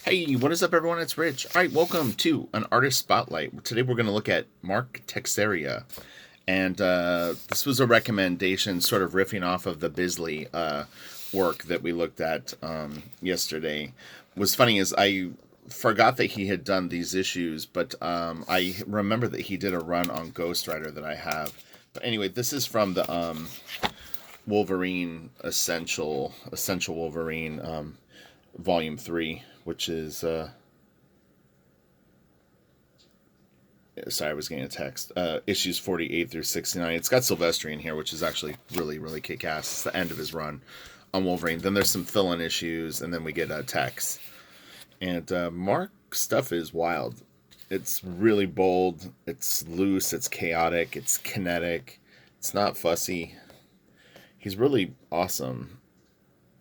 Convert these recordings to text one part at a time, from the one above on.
Hey, what is up, everyone? It's Rich. All right, welcome to an artist spotlight. Today we're going to look at Mark Texeira, and this was a recommendation, sort of riffing off of the Bisley work that we looked at yesterday. What's funny is I forgot that he had done these issues, but I remember that he did a run on Ghost Rider that I have. But anyway, this is from the Wolverine Essential Wolverine Volume 3, which is sorry, I was getting a text. Issues 48 through 69. It's got Silvestri in here, which is actually really, really kick-ass. It's the end of his run on Wolverine. Then there's some fill-in issues, and then we get Tex. And Mark stuff is wild. It's really bold. It's loose. It's chaotic. It's kinetic. It's not fussy. He's really awesome.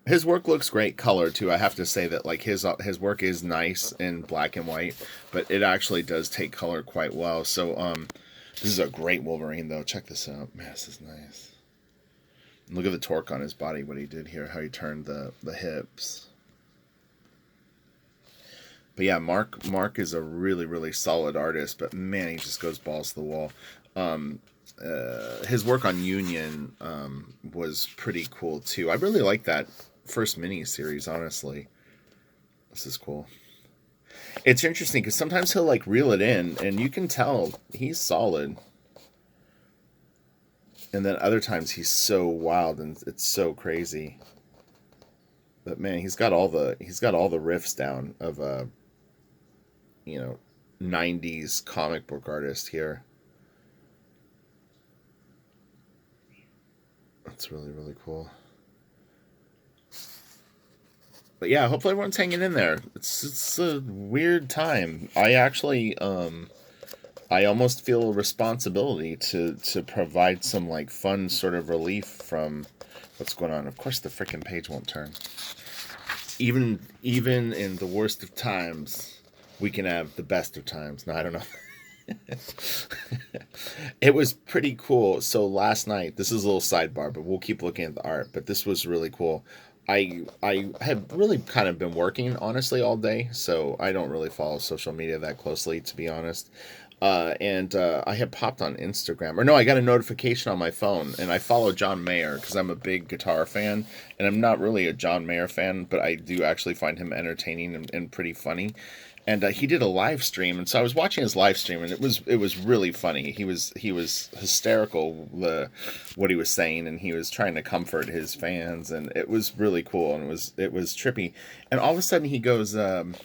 His work looks great color too. I have to say that like his work is nice in black and white, but it actually does take color quite well. So this is a great Wolverine though. Check this out. Man, this is nice. Look at the torque on his body, what he did here, how he turned the hips. But yeah, Mark is a really, really solid artist, but man, he just goes balls to the wall. His work on Union was pretty cool too. I really like that first mini series, honestly. This is cool. It's interesting because sometimes he'll like reel it in and you can tell he's solid, and then other times he's so wild and it's so crazy. But man, he's got all the riffs down of a 90s comic book artist here. That's really, really cool. But yeah, hopefully everyone's hanging in there. It's a weird time. I actually I almost feel a responsibility to provide some like fun sort of relief from what's going on. Of course the freaking page won't turn. Even in the worst of times, we can have the best of times. No, I don't know. It was pretty cool. So last night, this is a little sidebar, but we'll keep looking at the art. But this was really cool. I have really kind of been working honestly all day, so I don't really follow social media that closely, to be honest. And I had popped on Instagram, or no, I got a notification on my phone, and I follow John Mayer because I'm a big guitar fan, and I'm not really a John Mayer fan, but I do actually find him entertaining and pretty funny. And he did a live stream, and so I was watching his live stream, and it was really funny. He was hysterical, the what he was saying, and he was trying to comfort his fans, and it was really cool, and it was trippy. And all of a sudden he goes, "Oh,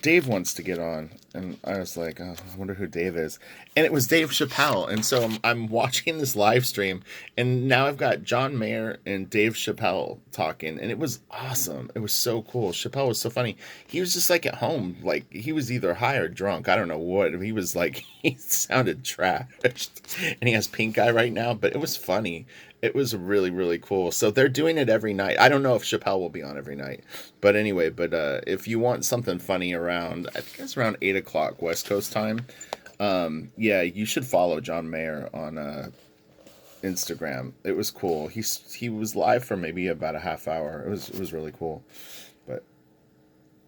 Dave wants to get on," and I was like, "Oh, I wonder who Dave is." And it was Dave Chappelle, and so I'm watching this live stream, and now I've got John Mayer and Dave Chappelle talking, and it was awesome. It was so cool. Chappelle was so funny. He was just like at home, like he was either high or drunk. I don't know what he was like. He sounded trashed, and he has pink eye right now, but it was funny. It was really, really cool. So they're doing it every night. I don't know if Chappelle will be on every night, but anyway. But if you want something funny around, I think it's around 8 o'clock West Coast time. Yeah, you should follow John Mayer on Instagram. It was cool. He was live for maybe about a half hour. It was really cool. But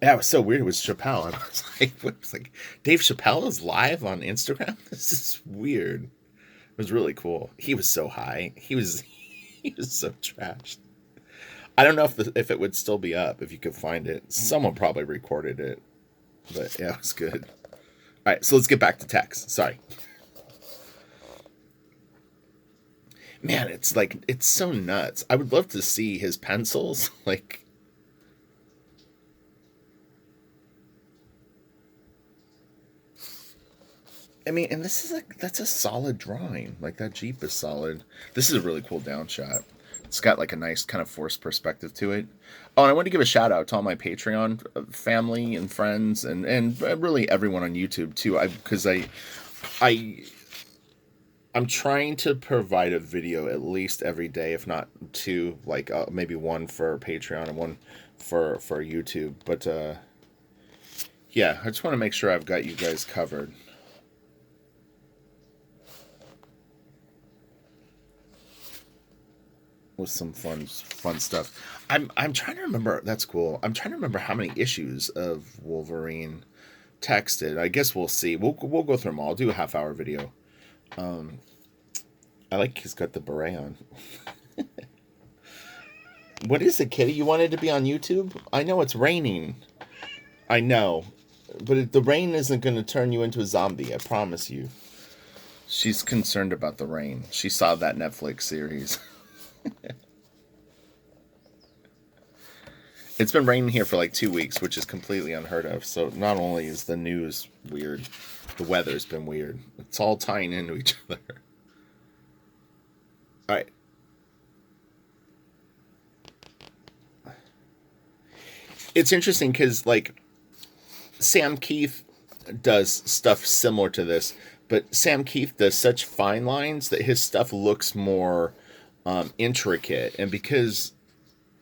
yeah, it was so weird. It was Chappelle. And I was like, what was like Dave Chappelle is live on Instagram? This is weird. It was really cool. He was so high. He was so trashed. I don't know if it would still be up if you could find it. Someone probably recorded it, but yeah, it was good. All right, so let's get back to text. Sorry, man. It's so nuts. I would love to see his pencils. Like, I mean, and this is like that's a solid drawing. Like that Jeep is solid. This is a really cool down shot. It's got like a nice kind of forced perspective to it. Oh, and I want to give a shout out to all my Patreon family and friends, and really everyone on YouTube too. I I'm trying to provide a video at least every day, if not two, like maybe one for Patreon and one for YouTube. But yeah, I just want to make sure I've got you guys covered. with some fun stuff. I'm trying to remember. That's cool. I'm trying to remember how many issues of Wolverine texted. I guess we'll see. We'll go through them all. I'll do a half-hour video. Um, I like he's got the beret on. What is it, Kitty? You wanted to be on YouTube? I know it's raining. I know, but the rain isn't going to turn you into a zombie. I promise you. She's concerned about the rain. She saw that Netflix series. It's been raining here for like 2 weeks, which is completely unheard of. So not only is the news weird, the weather's been weird. It's all tying into each other. All right. It's interesting because, like, Sam Keith does stuff similar to this, but Sam Keith does such fine lines that his stuff looks more intricate. And because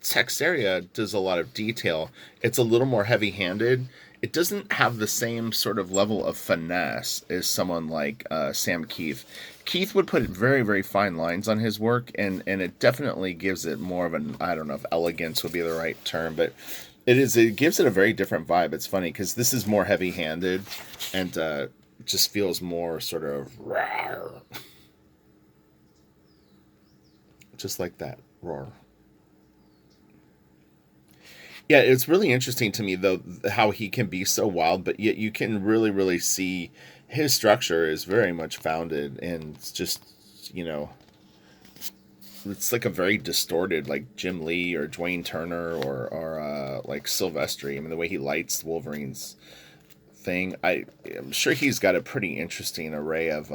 Texeira does a lot of detail, it's a little more heavy-handed. It doesn't have the same sort of level of finesse as someone like Sam Keith. Keith would put very, very fine lines on his work, and it definitely gives it more of an, I don't know if elegance would be the right term, but it gives it a very different vibe. It's funny because this is more heavy-handed and just feels more sort of rawr. Just like that, roar. Yeah, it's really interesting to me, though, how he can be so wild, but yet you can really, really see his structure is very much founded in just, you know, it's like a very distorted, like Jim Lee or Dwayne Turner or like Silvestri. I mean, the way he lights Wolverine's thing, I'm sure he's got a pretty interesting array of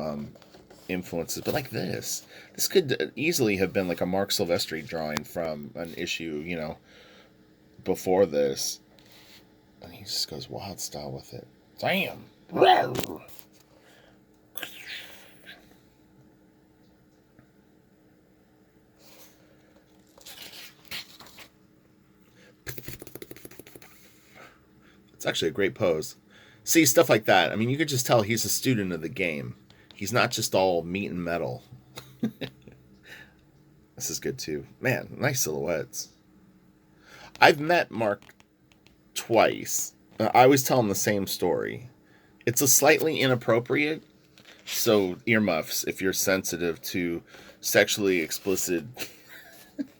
influences. But like this could easily have been like a Mark Silvestri drawing from an issue, you know, before this. And he just goes wild style with it. Damn. It's actually a great pose. See, stuff like that. I mean, you could just tell he's a student of the game. He's not just all meat and metal. This is good too. Man, nice silhouettes. I've met Mark twice. I always tell him the same story. It's a slightly inappropriate, so earmuffs if you're sensitive to sexually explicit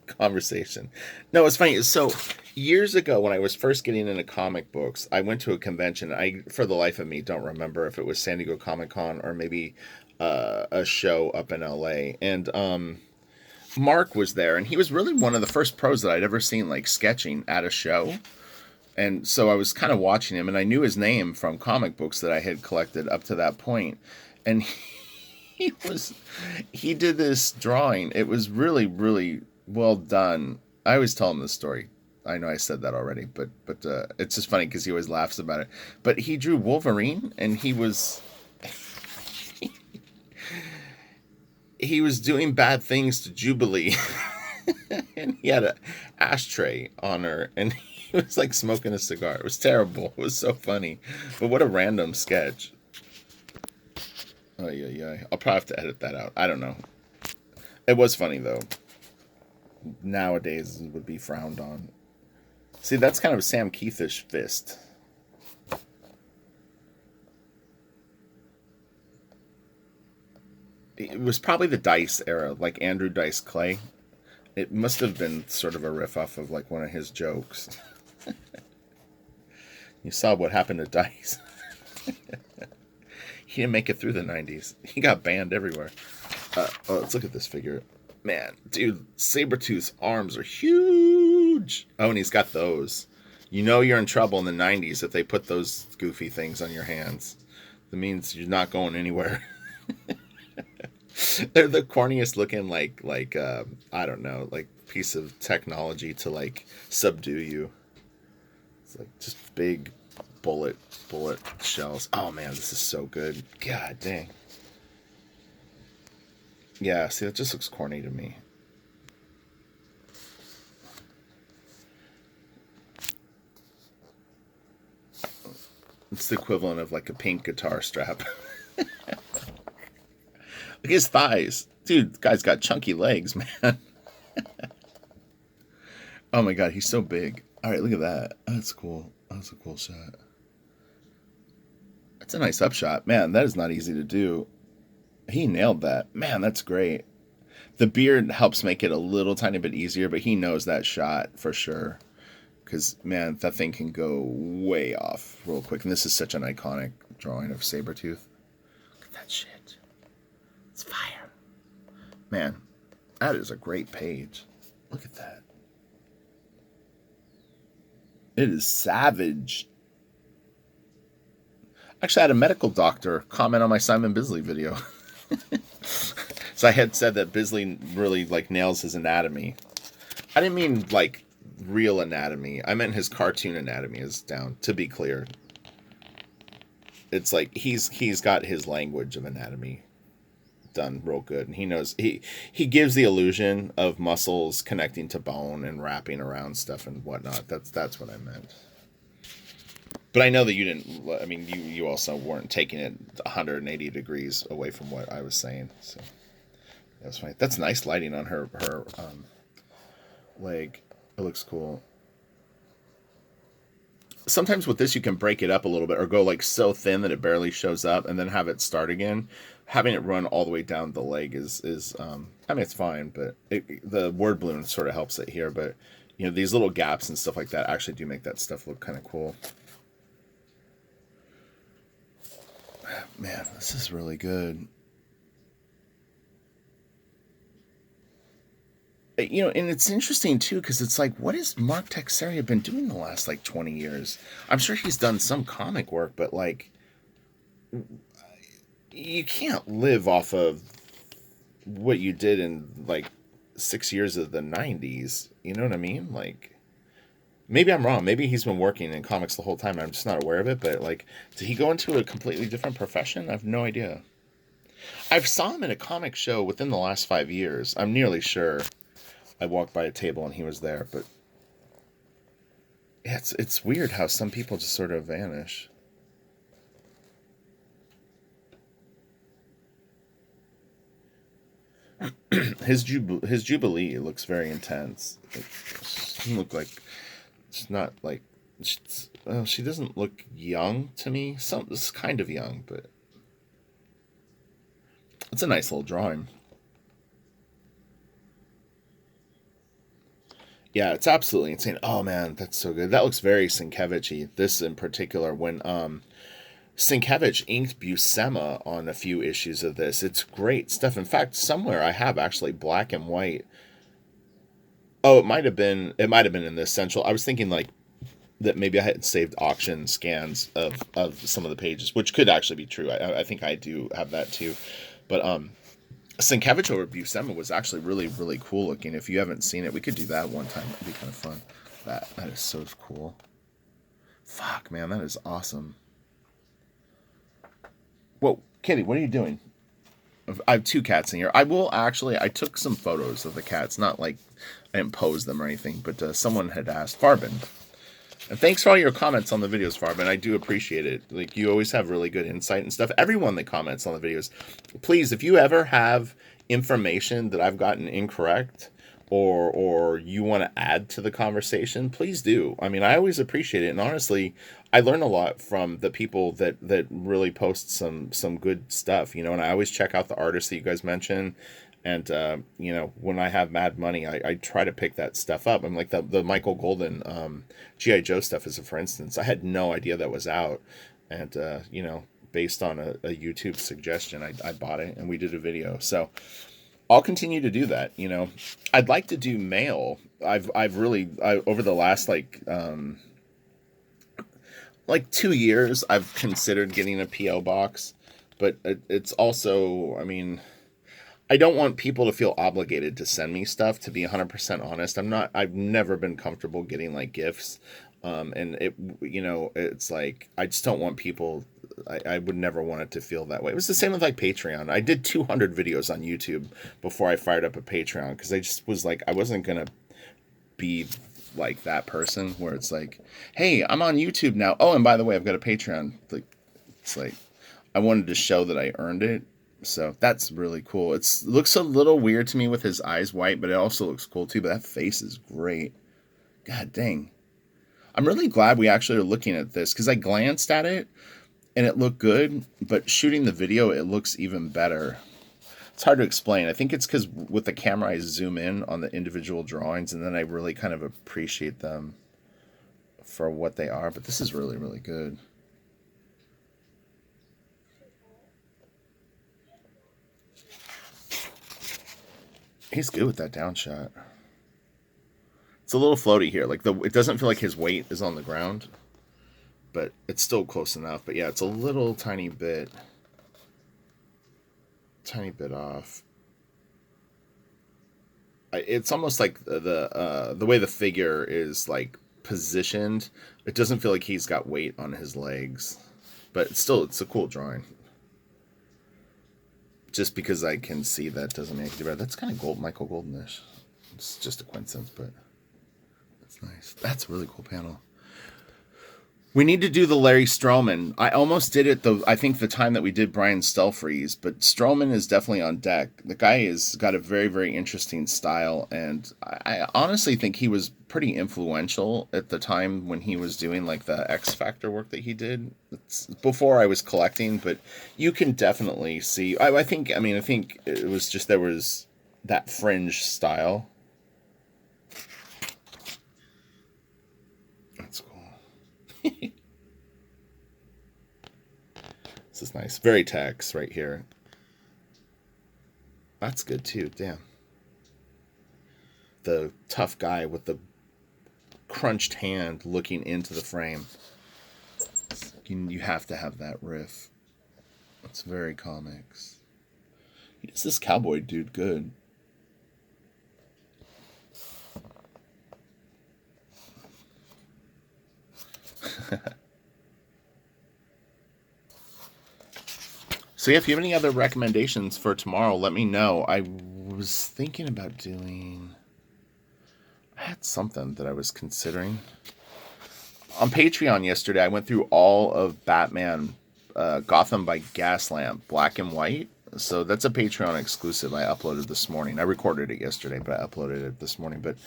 conversation. No, it's funny. So years ago, when I was first getting into comic books, I went to a convention. I, for the life of me, don't remember if it was San Diego Comic Con or maybe a show up in LA. And Mark was there, and he was really one of the first pros that I'd ever seen like sketching at a show. And so I was kind of watching him, and I knew his name from comic books that I had collected up to that point. And he did this drawing. It was really, really well done. I always tell him this story. I know I said that already, but it's just funny because he always laughs about it. But he drew Wolverine, and he was doing bad things to Jubilee, and he had an ashtray on her, and he was like smoking a cigar. It was terrible. It was so funny, but what a random sketch. Oh yeah. I'll probably have to edit that out. I don't know. It was funny though. Nowadays it would be frowned on. See, that's kind of a Sam Keithish fist. It was probably the Dice era, like Andrew Dice Clay. It must have been sort of a riff off of like one of his jokes. You saw what happened to Dice. He didn't make it through the 90s. He got banned everywhere. Let's look at this figure. Man, dude, Sabretooth's arms are huge. Oh, and he's got those. You know you're in trouble in the 90s if they put those goofy things on your hands. That means you're not going anywhere. They're the corniest looking, like I don't know, like piece of technology to like subdue you. It's like just big bullet shells. Oh man, this is so good. God dang. Yeah, see, that just looks corny to me. It's the equivalent of like a pink guitar strap. Look at his thighs. Dude, the guy's got chunky legs, man. Oh my god, he's so big. All right, look at that. That's cool. That's a cool shot. That's a nice upshot. Man, that is not easy to do. He nailed that. Man, that's great. The beard helps make it a little tiny bit easier, but he knows that shot for sure. Because, man, that thing can go way off real quick. And this is such an iconic drawing of Sabretooth. Look at that shit. It's fire. Man, that is a great page. Look at that. It is savage. Actually, I had a medical doctor comment on my Simon Bisley video. So I had said that Bisley really like nails his anatomy. I didn't mean like real anatomy. I meant his cartoon anatomy is down, to be clear. It's like he's got his language of anatomy done real good, and he knows he gives the illusion of muscles connecting to bone and wrapping around stuff and whatnot. That's what I meant. But I know that you didn't. I mean, you also weren't taking it 180 degrees away from what I was saying. So that's fine. That's nice lighting on her leg. It looks cool. Sometimes with this you can break it up a little bit or go like so thin that it barely shows up and then have it start again. Having it run all the way down the leg is I mean, it's fine, but the word balloon sort of helps it here. But you know, these little gaps and stuff like that actually do make that stuff look kind of cool. Man, this is really good. You know, and it's interesting too because it's like, what has Mark Texeira been doing the last like 20 years? I'm sure he's done some comic work, but like, you can't live off of what you did in like 6 years of the 90s. You know what I mean? Like, maybe I'm wrong. Maybe he's been working in comics the whole time. I'm just not aware of it. But like, did he go into a completely different profession? I have no idea. I saw him in a comic show within the last 5 years. I'm nearly sure. I walked by a table and he was there, but yeah, it's weird how some people just sort of vanish. His Jubilee looks very intense. It doesn't look like it's not like she doesn't look young to me. It's kind of young, but it's a nice little drawing. Yeah, it's absolutely insane. Oh man, that's so good. That looks very Sienkiewicz-y. This in particular, when Sienkiewicz inked Buscema on a few issues of this. It's great stuff. In fact, somewhere I have actually black and white. Oh, it might have been. It might have been in the essential. I was thinking like that maybe I had saved auction scans of some of the pages, which could actually be true. I think I do have that too. But Sienkiewicz over Buscema was actually really, really cool looking. If you haven't seen it, we could do that one time. That'd be kind of fun. That is so cool. Fuck, man, that is awesome. Whoa, Kitty, what are you doing? I have two cats in here. I took some photos of the cats. Not like I didn't pose them or anything, but someone had asked. Farbin. And thanks for all your comments on the videos, Farbin. I do appreciate it. Like, you always have really good insight and stuff. Everyone that comments on the videos, please, if you ever have information that I've gotten incorrect or you want to add to the conversation, please do. I mean, I always appreciate it. And honestly, I learn a lot from the people that really post some good stuff, you know, and I always check out the artists that you guys mention. And, you know, when I have mad money, I try to pick that stuff up. I'm like the Michael Golden G.I. Joe stuff, as a for instance. I had no idea that was out. And, you know, based on a YouTube suggestion, I bought it and we did a video. So I'll continue to do that. You know, I'd like to do mail. I've really, over the last like 2 years, I've considered getting a P.O. box. But it's also, I mean, I don't want people to feel obligated to send me stuff, to be 100% honest. I've never been comfortable getting like gifts. And it, you know, it's like, I just don't want people, I would never want it to feel that way. It was the same with like Patreon. I did 200 videos on YouTube before I fired up a Patreon, because I just was like, I wasn't going to be like that person where it's like, hey, I'm on YouTube now. Oh, and by the way, I've got a Patreon. Like, it's like, I wanted to show that I earned it. So that's really cool. Looks a little weird to me with his eyes white, but it also looks cool too. But that face is great. God dang. I'm really glad we actually are looking at this because I glanced at it and it looked good, but shooting the video, it looks even better. It's hard to explain. I think it's because with the camera, I zoom in on the individual drawings and then I really kind of appreciate them for what they are. But this is really, really good. He's good with that down shot. It's a little floaty here. Like it doesn't feel like his weight is on the ground, but it's still close enough. But yeah, it's a little tiny bit off. It's almost like the way the figure is like positioned. It doesn't feel like he's got weight on his legs, but it's a cool drawing. Just because I can see that doesn't make it better. That's kind of Michael Goldenish. It's just a coincidence, but that's nice. That's a really cool panel. We need to do the Larry Stroman. I almost did it, though. I think the time that we did Brian Stelfreeze, but Stroman is definitely on deck. The guy has got a very, very interesting style, and I honestly think he was pretty influential at the time when he was doing like the X Factor work that he did. It's before I was collecting, but you can definitely see. I think it was just there was that fringe style. That's cool. This is nice. Very Tex right here. That's good too. Damn. The tough guy with the crunched hand looking into the frame. You have to have that riff. It's very comics. He does this cowboy dude good. So yeah, if you have any other recommendations for tomorrow, let me know. I was thinking about doing... I had something that I was considering. On Patreon yesterday, I went through all of Batman Gotham by Gaslamp, black and white. So that's a Patreon exclusive I uploaded this morning. I recorded it yesterday, but I uploaded it this morning. But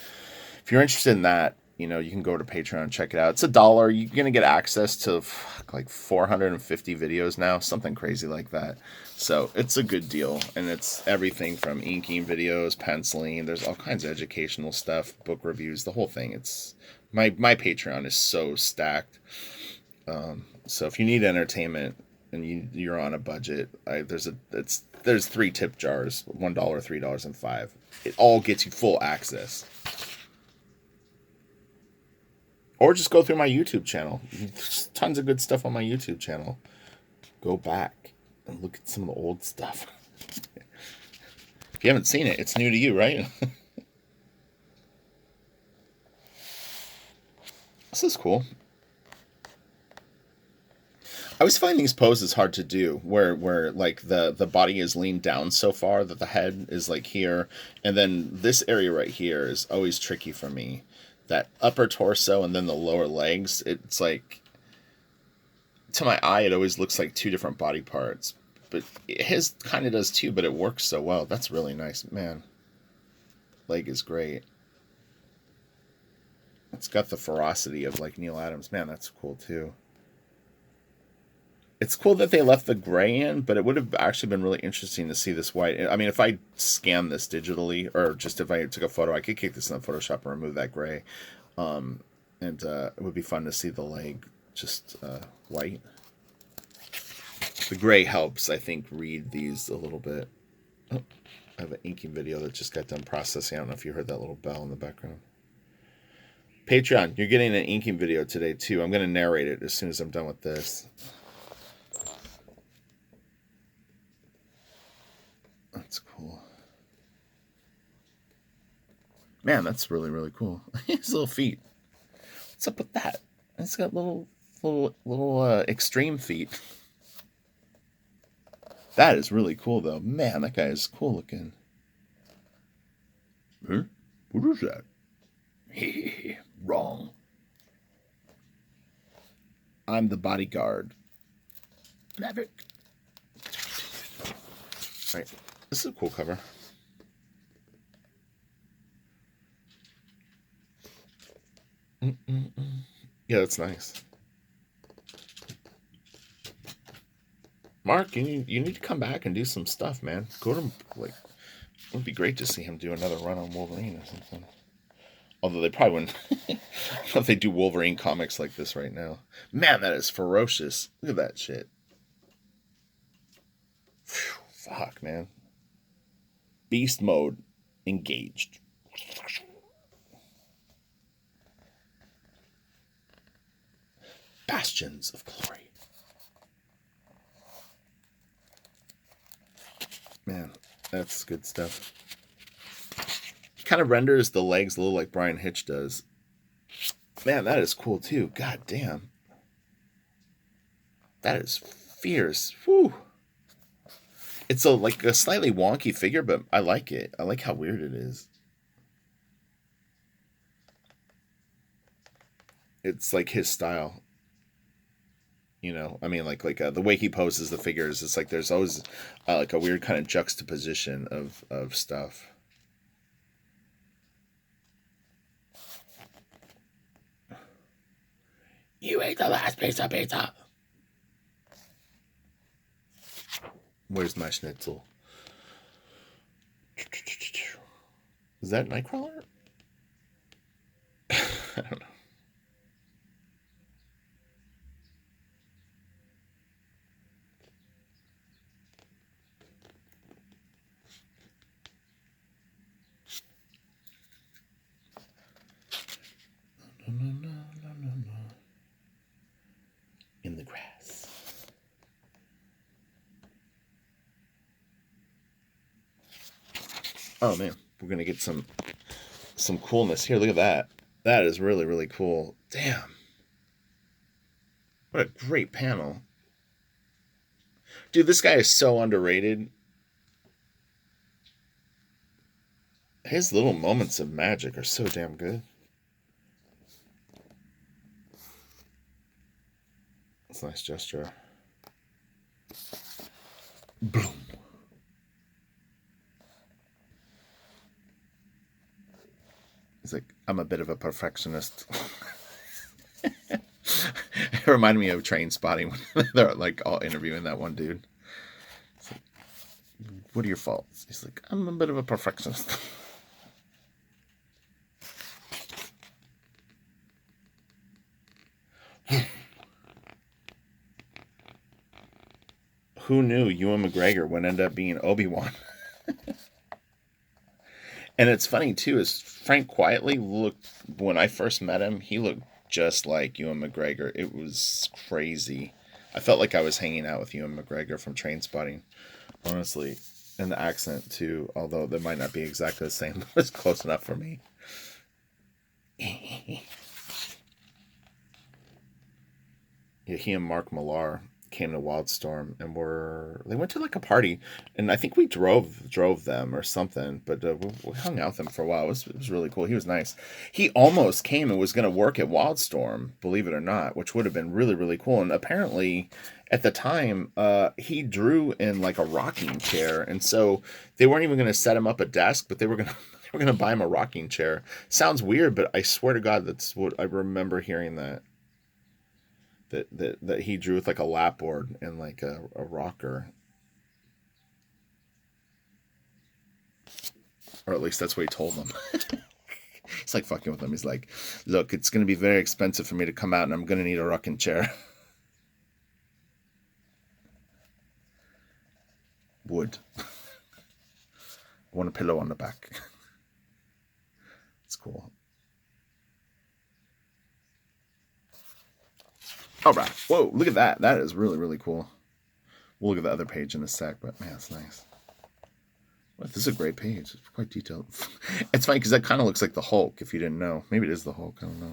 if you're interested in that, you can go to Patreon and check it out. It's $1. You're going to get access to like 450 videos now, something crazy like that. So it's a good deal. And it's everything from inking videos, penciling. There's all kinds of educational stuff, book reviews, the whole thing. It's my Patreon is so stacked. So if you need entertainment and you're on a budget, there's 3 tip jars, $1, $3, and $5. It all gets you full access. Or just go through my YouTube channel. There's tons of good stuff on my YouTube channel. Go back and look at some of the old stuff. If you haven't seen it, it's new to you, right? This is cool. I always find these poses hard to do, where like the body is leaned down so far that the head is like here, and then this area right here is always tricky for me. That upper torso and then the lower legs, it's like, to my eye, it always looks like 2 different body parts. But his kind of does too, but it works so well. That's really nice, man. Leg is great. It's got the ferocity of like Neil Adams. Man, that's cool too. It's cool that they left the gray in, but it would have actually been really interesting to see this white. I mean, if I scanned this digitally, or just if I took a photo, I could kick this in Photoshop and remove that gray. And it would be fun to see the leg just white. The gray helps, I think, read these a little bit. Oh, I have an inking video that just got done processing. I don't know if you heard that little bell in the background. Patreon, you're getting an inking video today, too. I'm going to narrate it as soon as I'm done with this. That's cool. Man, that's really, really cool. His little feet. What's up with that? It's got little extreme feet. That is really cool, though. Man, that guy is cool looking. Huh? What is that? Hey, wrong. I'm the bodyguard. Maverick. All right. This is a cool cover. Yeah, that's nice. Mark, you need to come back and do some stuff, man. Go to like it would be great to see him do another run on Wolverine or something. Although they probably wouldn't. I don't know if they do Wolverine comics like this right now. Man, that is ferocious. Look at that shit. Phew, fuck, man. Beast mode engaged. Bastions of glory. Man, that's good stuff. Kind of renders the legs a little like Brian Hitch does. Man, that is cool too. God damn. That is fierce. Whew. It's like a slightly wonky figure, but I like it. I like how weird it is. It's like his style. You know, I mean, the way he poses the figures. It's like there's always like a weird kind of juxtaposition of stuff. You ate the last piece of pizza. Where's my schnitzel? Is that Nightcrawler? I don't know. No. In the grass. Oh man, we're gonna get some coolness here. Look at that. That is really really cool. Damn, what a great panel, dude. This guy is so underrated. His little moments of magic are so damn good. That's a nice gesture. Boom. He's like, I'm a bit of a perfectionist. It reminded me of Train Spotting when they're like all interviewing that one dude. Like, what are your faults? He's like, I'm a bit of a perfectionist. Who knew Ewan McGregor would end up being Obi-Wan? And it's funny too, is Frank quietly looked, when I first met him, he looked just like Ewan McGregor. It was crazy. I felt like I was hanging out with Ewan McGregor from Train Spotting, honestly. And the accent too, although they might not be exactly the same, but it's close enough for me. Yeah, he and Mark Millar came to Wildstorm and they went to like a party, and I think we drove them or something, but we hung out with them for a while. It was really cool. He was nice. He almost came and was going to work at Wildstorm, believe it or not, which would have been really really cool. And apparently at the time he drew in like a rocking chair, and so they weren't even going to set him up a desk, but they were going to they were going to buy him a rocking chair. Sounds weird, but I swear to God that's what I remember hearing, that he drew with like a lap board and like a rocker, or at least that's what he told them. He's like fucking with them. He's like, look, it's going to be very expensive for me to come out, and I'm going to need a rocking chair. Wood. I want a pillow on the back. It's cool. All right. Whoa, look at that. That is really really cool. We'll look at the other page in a sec, but man, it's nice. Well, this is a great page. It's quite detailed. It's funny because that kind of looks like the Hulk, if you didn't know. Maybe it is the Hulk. I don't know.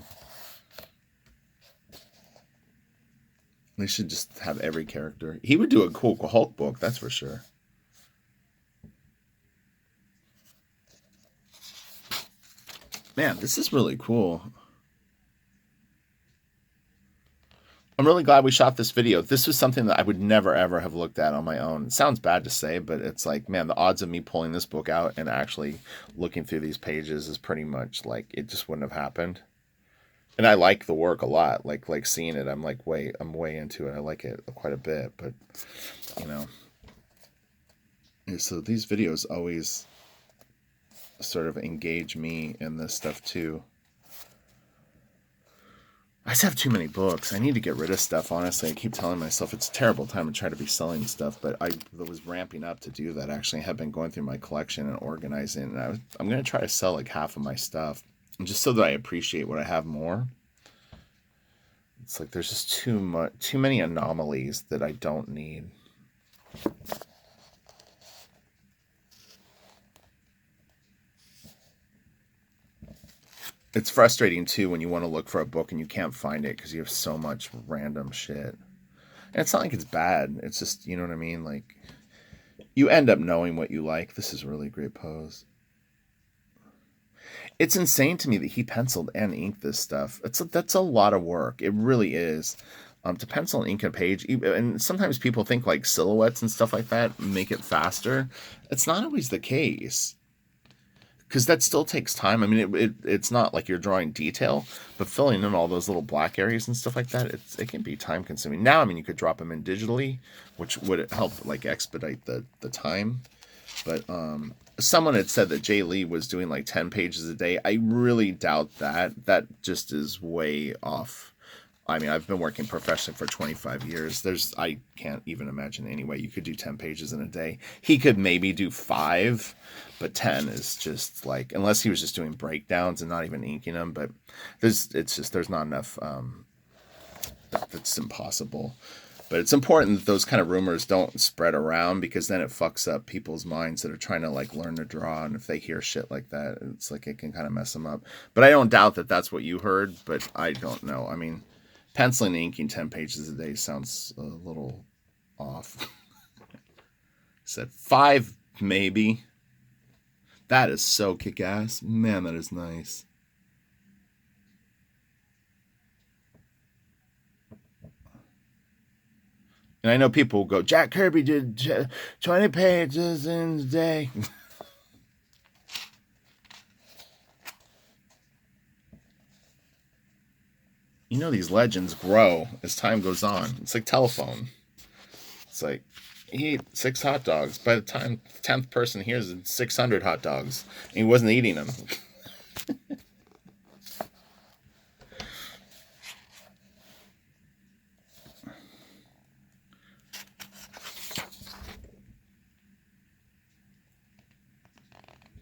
They should just have every character. He would do a cool Hulk book, that's for sure. Man, this is really cool. I'm really glad we shot this video. This was something that I would never ever have looked at on my own. It sounds bad to say, but it's like, man, the odds of me pulling this book out and actually looking through these pages is pretty much like it just wouldn't have happened. And I like the work a lot. Like seeing it, I'm way into it. I like it quite a bit. But you know, yeah, so these videos always sort of engage me in this stuff too. I just have too many books. I need to get rid of stuff, honestly. I keep telling myself it's a terrible time to try to be selling stuff, but I was ramping up to do that. Actually, I have been going through my collection and organizing, and I'm going to try to sell like half of my stuff, just so that I appreciate what I have more. It's like there's just too many anomalies that I don't need. It's frustrating too when you want to look for a book and you can't find it because you have so much random shit. And it's not like it's bad. It's just, you know what I mean? Like, you end up knowing what you like. This is a really great pose. It's insane to me that he penciled and inked this stuff. That's a lot of work. It really is. To pencil and ink a page, and sometimes people think like silhouettes and stuff like that make it faster. It's not always the case because that still takes time. I mean, it's not like you're drawing detail, but filling in all those little black areas and stuff like that, it can be time consuming. Now, I mean, you could drop them in digitally, which would help like expedite the time. But someone had said that Jay Lee was doing like 10 pages a day. I really doubt that. That just is way off. I mean, I've been working professionally for 25 years. I can't even imagine any way you could do 10 pages in a day. He could maybe do 5, but 10 is just like, unless he was just doing breakdowns and not even inking them. But there's not enough. It's impossible. But it's important that those kind of rumors don't spread around because then it fucks up people's minds that are trying to like learn to draw. And if they hear shit like that, it's like it can kind of mess them up. But I don't doubt that that's what you heard, but I don't know. I mean, penciling and inking 10 pages a day sounds a little off. Said 5, maybe. That is so kick ass. Man, that is nice. And I know people will go, Jack Kirby did 20 pages in a day. You know, these legends grow as time goes on. It's like telephone. It's like he ate 6 hot dogs. By the time the 10th person hears it, 600 hot dogs. And he wasn't eating them.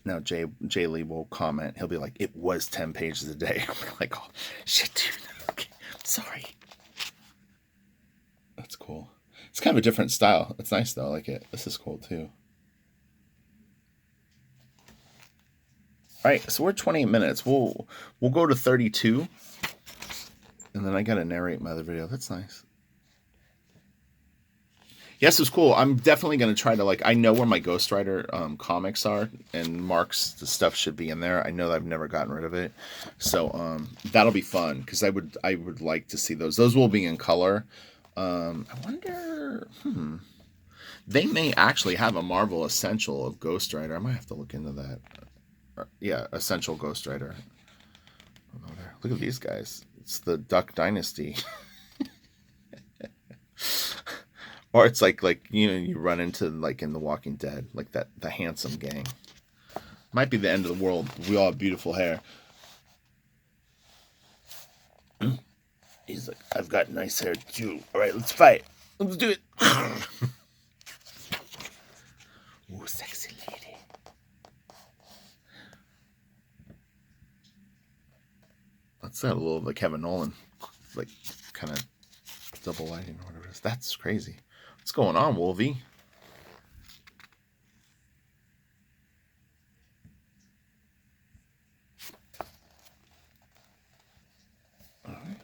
Now Jay Lee will comment. He'll be like, "It was 10 pages a day." I'm like, "Oh shit, dude. Okay, I'm sorry." That's cool. It's kind of a different style. It's nice though. I like it. This is cool too. All right, so we're 28 minutes. We'll go to 32, and then I gotta narrate my other video. That's nice. Yes, it's cool. I'm definitely gonna try to like. I know where my Ghost Rider comics are, and Mark's the stuff should be in there. I know that I've never gotten rid of it, so that'll be fun because I would like to see those. Those will be in color. I wonder. They may actually have a Marvel Essential of Ghost Rider. I might have to look into that. Yeah, Essential Ghost Rider. Look at these guys. It's the Duck Dynasty. Or it's like you run into like in The Walking Dead, like that the handsome gang. Might be the end of the world. We all have beautiful hair. He's like, I've got nice hair too. All right, let's fight. Let's do it. Ooh, sexy lady. That's that a little of the Kevin Nolan, like kind of double lighting or whatever it is. That's crazy. What's going on, Wolvie? All right.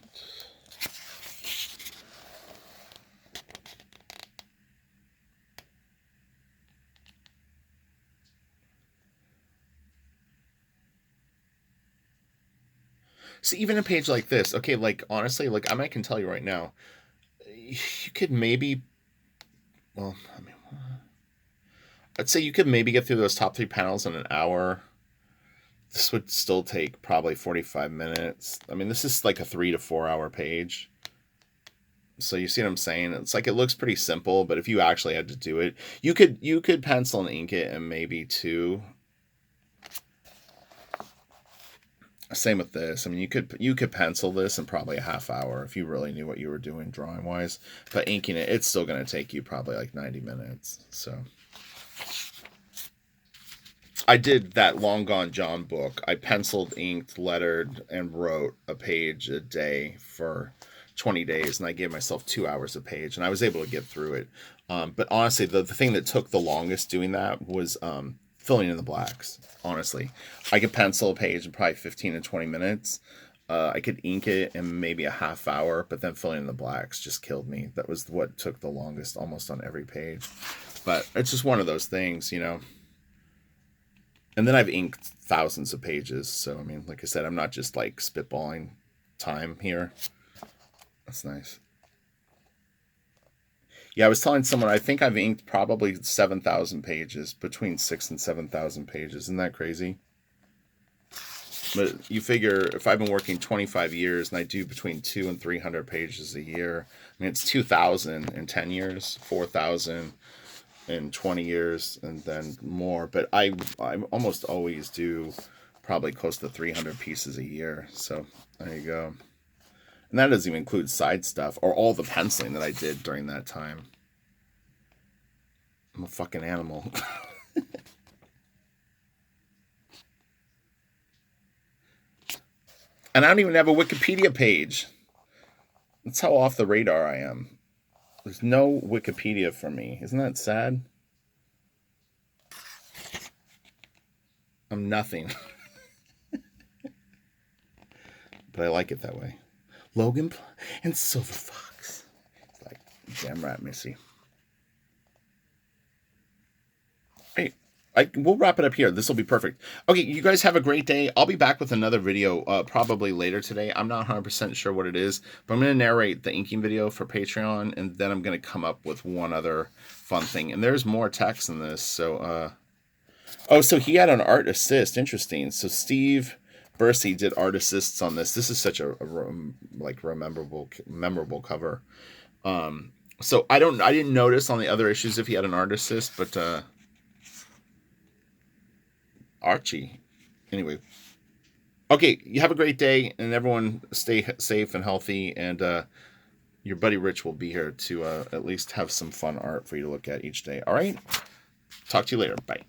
So even a page like this, okay, like honestly, like I can tell you right now, you could maybe, well, I mean, I'd say you could maybe get through those top 3 panels in an hour. This would still take probably 45 minutes. I mean, this is like a 3 to 4 hour page. So you see what I'm saying? It's like it looks pretty simple, but if you actually had to do it, you could pencil and ink it in maybe two. Same with this. I mean, you could pencil this in probably a half hour if you really knew what you were doing drawing wise. But inking it, it's still going to take you probably like 90 minutes. So I did that Long Gone John book. I penciled, inked, lettered, and wrote a page a day for 20 days, and I gave myself 2 hours a page, and I was able to get through it. But honestly, the thing that took the longest doing that was filling in the blacks. Honestly, I could pencil a page in probably 15 to 20 minutes. I could ink it in maybe a half hour, but then filling in the blacks just killed me. That was what took the longest, almost on every page. But it's just one of those things, you know. And then I've inked thousands of pages, so I mean, like I said, I'm not just like spitballing time here. That's nice. Yeah, I was telling someone I think I've inked probably 7,000 pages, between 6 and 7,000 pages. Isn't that crazy? But you figure if I've been working 25 years and I do between 200 and 300 pages a year, I mean, it's 2,000 in 10 years, 4,000 in 20 years, and then more. But I almost always do probably close to 300 pieces a year. So there you go. And that doesn't even include side stuff or all the penciling that I did during that time. I'm a fucking animal. And I don't even have a Wikipedia page. That's how off the radar I am. There's no Wikipedia for me. Isn't that sad? I'm nothing. But I like it that way. Logan and Silver Fox. It's like, damn right, Missy. Hey, we'll wrap it up here. This will be perfect. Okay, you guys have a great day. I'll be back with another video probably later today. I'm not 100% sure what it is, but I'm going to narrate the inking video for Patreon, and then I'm going to come up with one other fun thing. And there's more text in this, so... Oh, so he had an art assist. Interesting. So Steve Bursey did art assists on this. This is such a like memorable cover. So I didn't notice on the other issues if he had an art assist, but Archie. Anyway, okay. You have a great day, and everyone stay safe and healthy. And your buddy Rich will be here to at least have some fun art for you to look at each day. All right. Talk to you later. Bye.